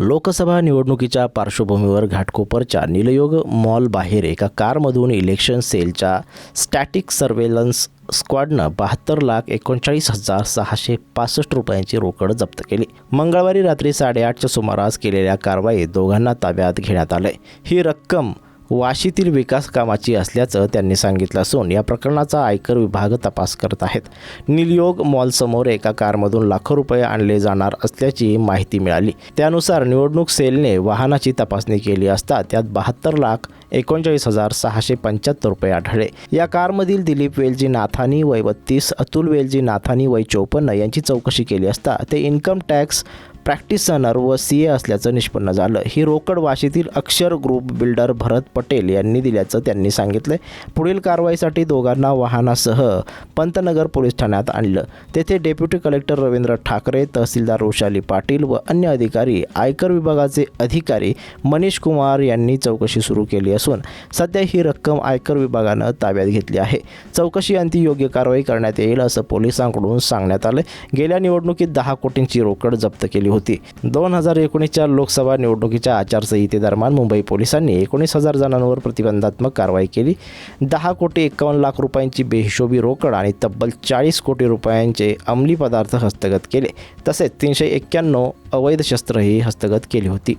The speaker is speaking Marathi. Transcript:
लोकसभा निवडणुकीच्या पार्श्वभूमीवर घाटकोपरच्या नीलयोग मॉल बाहेर एका कारमधून इलेक्शन सेलच्या स्टॅटिक सर्वेलन्स स्क्वॉडनं 72,39,665 रुपयांची रोकड जप्त केली। मंगळवारी रात्री 8:30च्या सुमारास केलेल्या कारवाईत दोघांना ताब्यात घेण्यात आले। ही रक्कम वाशीतील विकास कामाची असल्याचं त्यांनी सांगितलं असून या प्रकरणाचा आयकर विभाग तपास करत आहेत। नीलयोग मॉलसमोर एका कारमधून लाखो रुपये आणले जाणार असल्याची माहिती मिळाली। त्यानुसार निवडणूक सेलने वाहनाची तपासणी केली असता त्यात 72,39,675 रुपये आढळले। या कारमधील दिलीप वेलजी नाथानी वय 32, अतुल वेलजी नाथानी वय 54 यांची चौकशी केली असता ते इन्कम टॅक्स प्रॅक्टिशनर व CA असल्याचं निष्पन्न झालं। ही रोकड वाशीतील अक्षर ग्रुप बिल्डर भरत पटेल यांनी दिल्याचं त्यांनी सांगितलं। पुढील कारवाईसाठी दोघांना वाहनासह पंतनगर पोलीस ठाण्यात आणलं। तेथे डेप्युटी कलेक्टर रवींद्र ठाकरे, तहसीलदार रोशाली पाटील व अन्य अधिकारी, आयकर विभागाचे अधिकारी मनीष कुमार यांनी चौकशी सुरू केली असून सध्या ही रक्कम आयकर विभागानं ताब्यात घेतली आहे। चौकशी अंती योग्य कारवाई करण्यात येईल असं पोलिसांकडून सांगण्यात आलं। गेल्या निवडणुकीत 10 कोटींची रोकड जप्त केली होती। 2019च्या लोकसभा निवडणुकीच्या आचारसंहितेदरम्यान मुंबई पोलिसांनी 19,000 जणांवर प्रतिबंधात्मक कारवाई केली। 10,51,00,000 रुपयांची बेहिशोबी रोकड आणि तब्बल 40 कोटी रुपयांचे अंमली पदार्थ हस्तगत केले। तसेच 391 अवैध शस्त्रही हस्तगत केली होती।